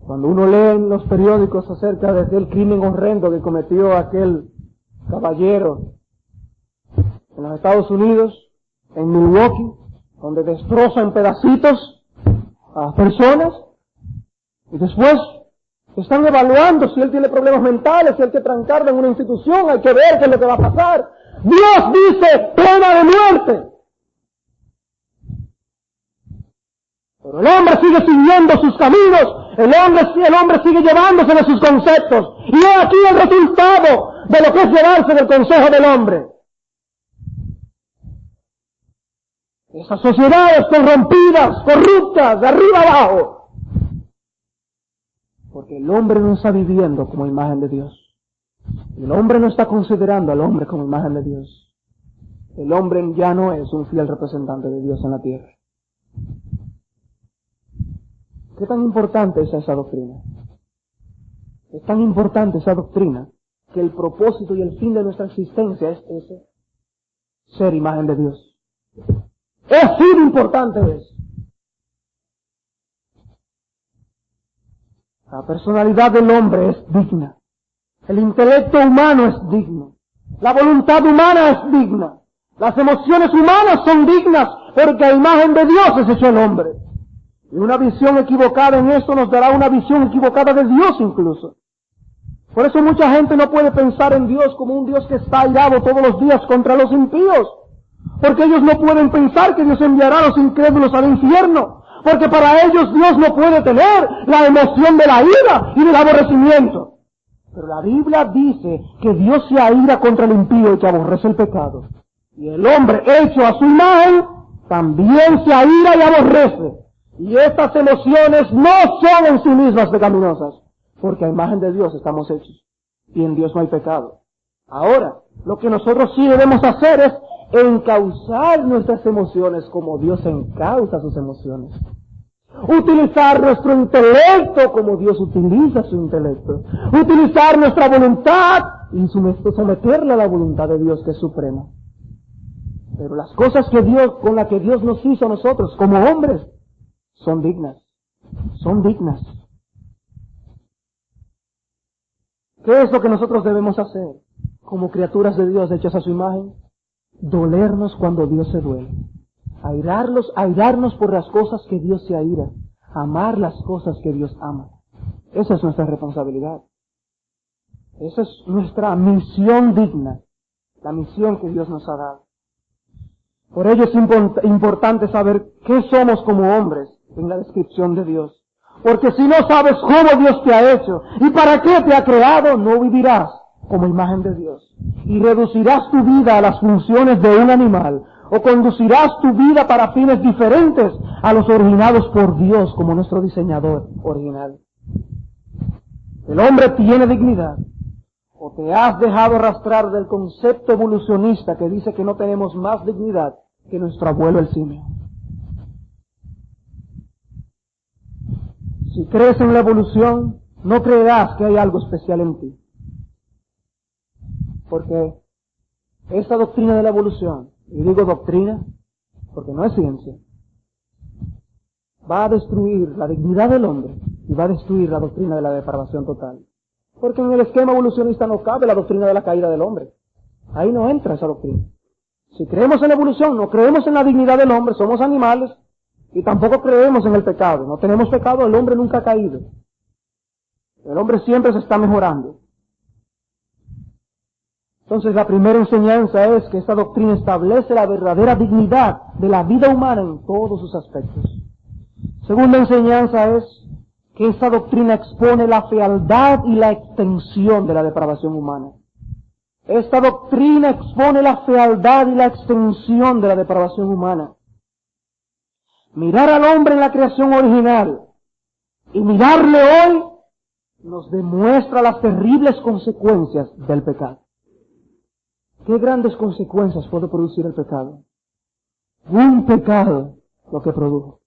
Cuando uno lee en los periódicos acerca de aquel crimen horrendo que cometió aquel caballero en los Estados Unidos, en Milwaukee, donde destroza en pedacitos a personas, y después están evaluando si él tiene problemas mentales, si hay que trancarlo en una institución, hay que ver qué es lo que va a pasar. Dios dice pena de muerte. Pero el hombre sigue siguiendo sus caminos, el hombre sigue llevándose de sus conceptos. Y he aquí el resultado de lo que es llevarse del consejo del hombre. Esas sociedades corrompidas, corruptas, de arriba abajo. Porque el hombre no está viviendo como imagen de Dios. El hombre no está considerando al hombre como imagen de Dios. El hombre ya no es un fiel representante de Dios en la tierra. ¿Qué tan importante es esa doctrina? Es tan importante esa doctrina que el propósito y el fin de nuestra existencia es ese, ser imagen de Dios. Es sido importante eso. La personalidad del hombre es digna. El intelecto humano es digno. La voluntad humana es digna. Las emociones humanas son dignas porque a imagen de Dios es hecho el hombre. Y una visión equivocada en esto nos dará una visión equivocada de Dios incluso. Por eso mucha gente no puede pensar en Dios como un Dios que está airado todos los días contra los impíos. Porque ellos no pueden pensar que Dios enviará a los incrédulos al infierno. Porque para ellos Dios no puede tener la emoción de la ira y del aborrecimiento. Pero la Biblia dice que Dios se aira contra el impío y que aborrece el pecado. Y el hombre hecho a su imagen también se aira y aborrece. Y estas emociones no son en sí mismas pecaminosas, porque a imagen de Dios estamos hechos. Y en Dios no hay pecado. Ahora, lo que nosotros sí debemos hacer es encauzar nuestras emociones como Dios encauza sus emociones. Utilizar nuestro intelecto como Dios utiliza su intelecto. Utilizar nuestra voluntad y someterla a la voluntad de Dios, que es suprema. Pero las cosas con las que Dios nos hizo a nosotros como hombres son dignas. Son dignas. ¿Qué es lo que nosotros debemos hacer como criaturas de Dios hechas a su imagen? Dolernos cuando Dios se duele. Airarnos por las cosas que Dios se aira. Amar las cosas que Dios ama. Esa es nuestra responsabilidad. Esa es nuestra misión digna. La misión que Dios nos ha dado. Por ello es importante saber qué somos como hombres en la descripción de Dios. Porque si no sabes cómo Dios te ha hecho y para qué te ha creado, no vivirás como imagen de Dios. Y reducirás tu vida a las funciones de un animal, o conducirás tu vida para fines diferentes a los originados por Dios como nuestro diseñador original. El hombre tiene dignidad, o te has dejado arrastrar del concepto evolucionista que dice que no tenemos más dignidad que nuestro abuelo el simio. Si crees en la evolución, no creerás que hay algo especial en ti. Porque esta doctrina de la evolución, y digo doctrina porque no es ciencia, va a destruir la dignidad del hombre y va a destruir la doctrina de la depravación total. Porque en el esquema evolucionista no cabe la doctrina de la caída del hombre. Ahí no entra esa doctrina. Si creemos en la evolución, no creemos en la dignidad del hombre, somos animales, y tampoco creemos en el pecado. No tenemos pecado, el hombre nunca ha caído. El hombre siempre se está mejorando. Entonces la primera enseñanza es que esta doctrina establece la verdadera dignidad de la vida humana en todos sus aspectos. Segunda enseñanza es que esta doctrina expone la fealdad y la extensión de la depravación humana. Esta doctrina expone la fealdad y la extensión de la depravación humana. Mirar al hombre en la creación original y mirarle hoy nos demuestra las terribles consecuencias del pecado. ¿Qué grandes consecuencias puede producir el pecado? Un pecado lo que produjo.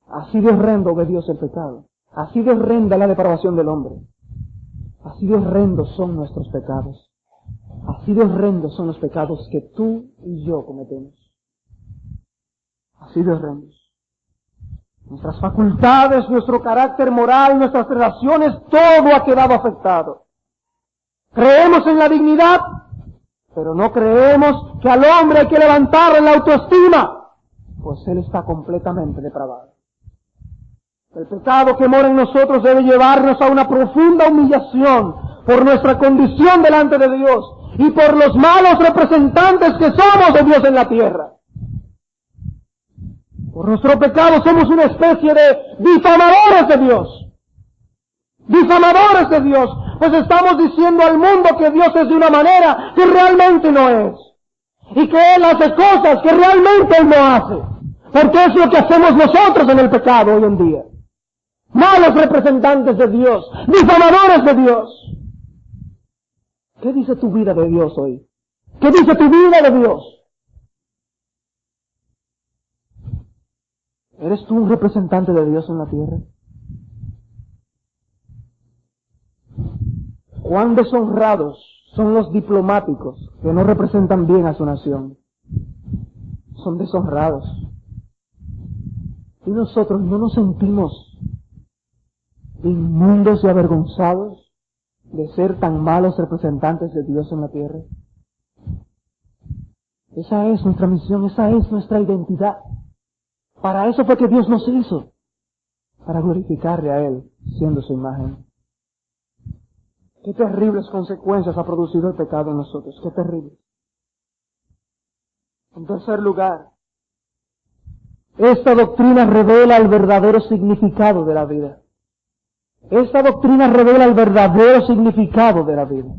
Así de horrendo ve Dios el pecado. Así de horrenda la depravación del hombre. Así de horrendos son nuestros pecados. Así de horrendos son los pecados que tú y yo cometemos. Así de horrendos. Nuestras facultades, nuestro carácter moral, nuestras relaciones, todo ha quedado afectado. Creemos en la dignidad, pero no creemos que al hombre hay que levantarle la autoestima, pues él está completamente depravado. El pecado que mora en nosotros debe llevarnos a una profunda humillación por nuestra condición delante de Dios y por los malos representantes que somos de Dios en la tierra. Por nuestro pecado somos una especie de difamadores de Dios. Difamadores de Dios, pues estamos diciendo al mundo que Dios es de una manera que realmente no es. Y que Él hace cosas que realmente Él no hace. Porque es lo que hacemos nosotros en el pecado hoy en día. Malos representantes de Dios, difamadores de Dios. ¿Qué dice tu vida de Dios hoy? ¿Qué dice tu vida de Dios? ¿Eres tú un representante de Dios en la tierra? ¿Cuán deshonrados son los diplomáticos que no representan bien a su nación? Son deshonrados. Y nosotros no nos sentimos inmundos y avergonzados de ser tan malos representantes de Dios en la tierra. Esa es nuestra misión, esa es nuestra identidad. Para eso fue que Dios nos hizo, para glorificarle a Él, siendo su imagen. Qué terribles consecuencias ha producido el pecado en nosotros, qué terrible. En tercer lugar, esta doctrina revela el verdadero significado de la vida. Esta doctrina revela el verdadero significado de la vida.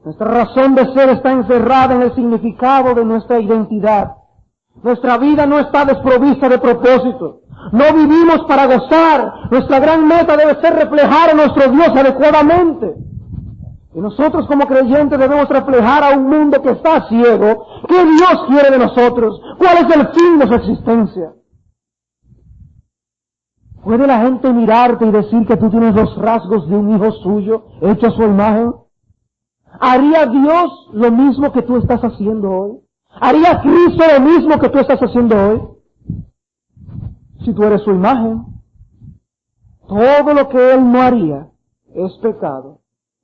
Nuestra razón de ser está encerrada en el significado de nuestra identidad. Nuestra vida no está desprovista de propósito. No vivimos para gozar. Nuestra gran meta debe ser reflejar a nuestro Dios adecuadamente. Y nosotros como creyentes debemos reflejar a un mundo que está ciego qué Dios quiere de nosotros, cuál es el fin de su existencia. ¿Puede la gente mirarte y decir que tú tienes los rasgos de un hijo suyo, hecho a su imagen? ¿Haría Dios lo mismo que tú estás haciendo hoy? ¿Haría Cristo lo mismo que tú estás haciendo hoy? Si tú eres su imagen, todo lo que Él no haría es pecado.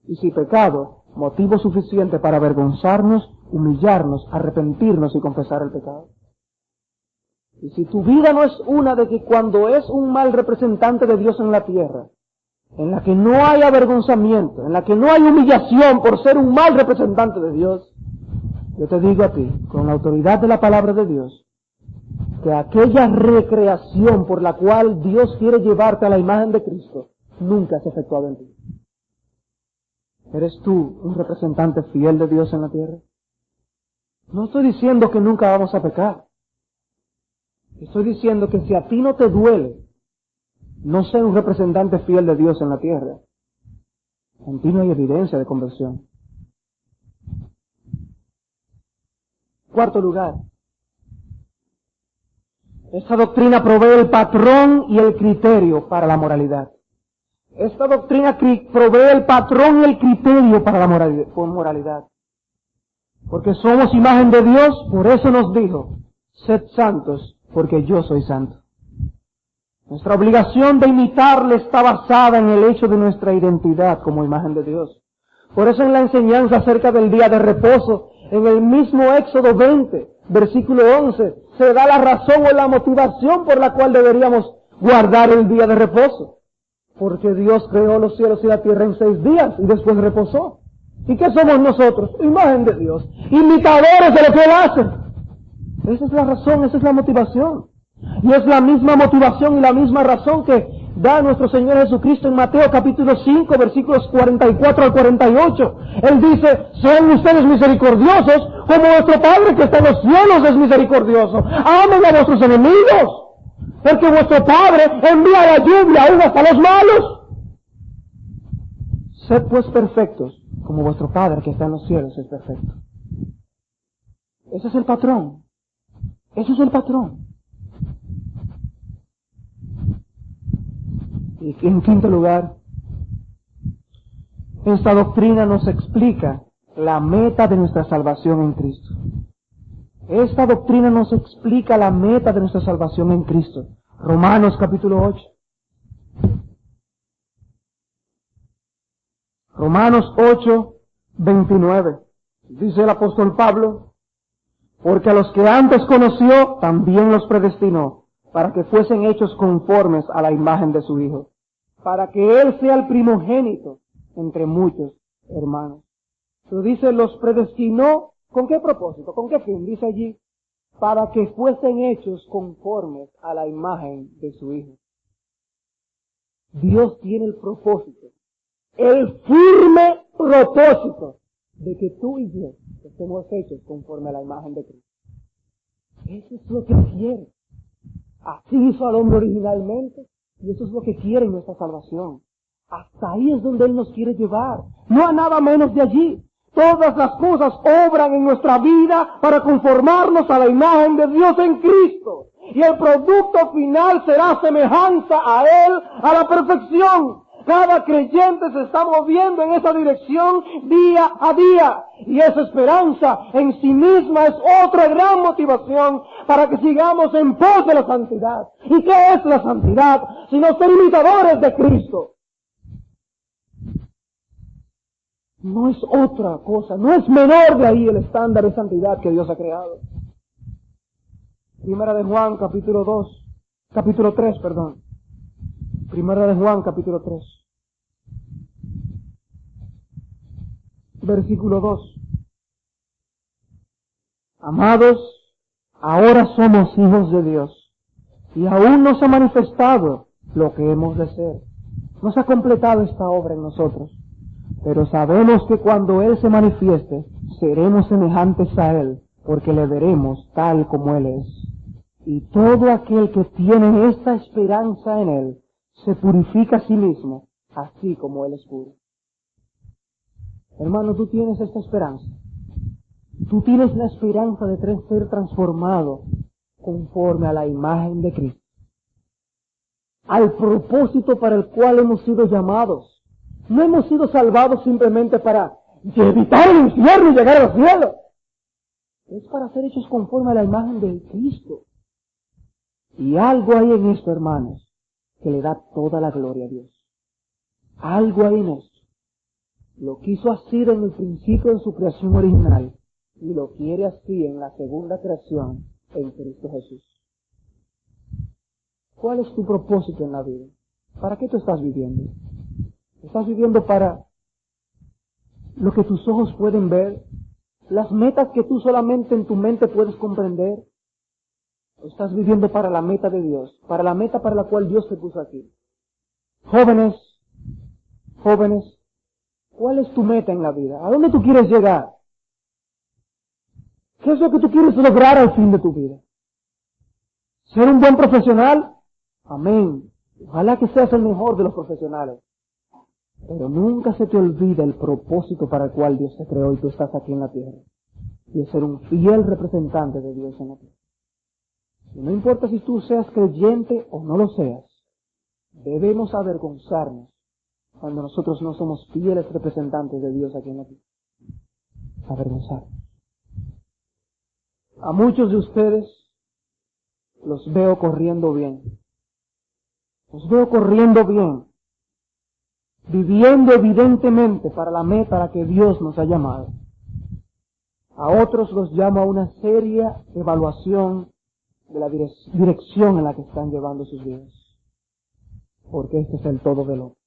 Y si pecado, motivo suficiente para avergonzarnos, humillarnos, arrepentirnos y confesar el pecado. Y si tu vida no es una de que cuando es un mal representante de Dios en la tierra, en la que no hay avergonzamiento, en la que no hay humillación por ser un mal representante de Dios, yo te digo a ti, con la autoridad de la palabra de Dios, que aquella recreación por la cual Dios quiere llevarte a la imagen de Cristo, nunca se ha efectuado en ti. ¿Eres tú un representante fiel de Dios en la tierra? No estoy diciendo que nunca vamos a pecar. Estoy diciendo que si a ti no te duele no ser un representante fiel de Dios en la tierra, en ti no hay evidencia de conversión. Cuarto lugar, esta doctrina provee el patrón y el criterio para la moralidad. Esta doctrina provee el patrón y el criterio para la moralidad. Porque somos imagen de Dios, por eso nos dijo, sed santos, porque yo soy santo. Nuestra obligación de imitarle está basada en el hecho de nuestra identidad como imagen de Dios. Por eso en la enseñanza acerca del día de reposo, en el mismo Éxodo 20, versículo 11, se da la razón o la motivación por la cual deberíamos guardar el día de reposo. Porque Dios creó los cielos y la tierra en 6 días y después reposó. ¿Y qué somos nosotros? Imagen de Dios, imitadores de lo que Él hace. Esa es la razón, esa es la motivación. Y es la misma motivación y la misma razón que da nuestro Señor Jesucristo en Mateo capítulo 5, versículos 44 al 48. Él dice, sean ustedes misericordiosos como vuestro Padre que está en los cielos es misericordioso. Amen a vuestros enemigos, porque vuestro Padre envía la lluvia aún hasta los malos. Sed pues perfectos como vuestro Padre que está en los cielos es perfecto. Ese es el patrón. Ese es el patrón. Y en quinto lugar, esta doctrina nos explica la meta de nuestra salvación en Cristo. Esta doctrina nos explica la meta de nuestra salvación en Cristo. Romanos capítulo 8. Romanos 8, 29. Dice el apóstol Pablo, porque a los que antes conoció, también los predestinó, para que fuesen hechos conformes a la imagen de su Hijo, para que Él sea el primogénito entre muchos hermanos. Pero dice, los predestinó, ¿con qué propósito? ¿Con qué fin? Dice allí, para que fuesen hechos conformes a la imagen de su Hijo. Dios tiene el propósito, el firme propósito, de que tú y yo estemos hechos conforme a la imagen de Cristo. Eso es lo que quiere. Así hizo al hombre originalmente, y eso es lo que quiere en nuestra salvación. Hasta ahí es donde Él nos quiere llevar, no a nada menos de allí. Todas las cosas obran en nuestra vida para conformarnos a la imagen de Dios en Cristo. Y el producto final será semejanza a Él a la perfección. Cada creyente se está moviendo en esa dirección día a día. Y esa esperanza en sí misma es otra gran motivación para que sigamos en pos de la santidad. ¿Y qué es la santidad? Sino ser imitadores de Cristo. No es otra cosa, no es menor de ahí el estándar de santidad que Dios ha creado. Primera de Juan, capítulo 3. Primera de Juan, capítulo 3. Versículo 2. Amados, ahora somos hijos de Dios, y aún no se ha manifestado lo que hemos de ser. No se ha completado esta obra en nosotros, pero sabemos que cuando Él se manifieste, seremos semejantes a Él, porque le veremos tal como Él es. Y todo aquel que tiene esta esperanza en Él, se purifica a sí mismo, así como Él es puro. Hermano, tú tienes esta esperanza. Tú tienes la esperanza de ser transformado conforme a la imagen de Cristo, al propósito para el cual hemos sido llamados. No hemos sido salvados simplemente para evitar el infierno y llegar al cielo. Es para ser hechos conforme a la imagen de Cristo. Y algo hay en esto, hermanos, que le da toda la gloria a Dios. Algo hay en esto. Lo quiso así en el principio de su creación original y lo quiere así en la segunda creación en Cristo Jesús. ¿Cuál es tu propósito en la vida? ¿Para qué tú estás viviendo? ¿Estás viviendo para lo que tus ojos pueden ver? ¿Las metas que tú solamente en tu mente puedes comprender? ¿O estás viviendo para la meta de Dios? Para la meta para la cual Dios te puso aquí. Jóvenes, ¿cuál es tu meta en la vida? ¿A dónde tú quieres llegar? ¿Qué es lo que tú quieres lograr al fin de tu vida? ¿Ser un buen profesional? Amén. Ojalá que seas el mejor de los profesionales. Pero nunca se te olvide el propósito para el cual Dios te creó y tú estás aquí en la tierra. Y es ser un fiel representante de Dios en la tierra. Y no importa si tú seas creyente o no lo seas, debemos avergonzarnos cuando nosotros no somos fieles representantes de Dios aquí en la tierra. Avergonzarnos. A muchos de ustedes los veo corriendo bien. Los veo corriendo bien, viviendo evidentemente para la meta a la que Dios nos ha llamado. A otros los llamo a una seria evaluación de la dirección en la que están llevando sus vidas. Porque este es el todo del hombre.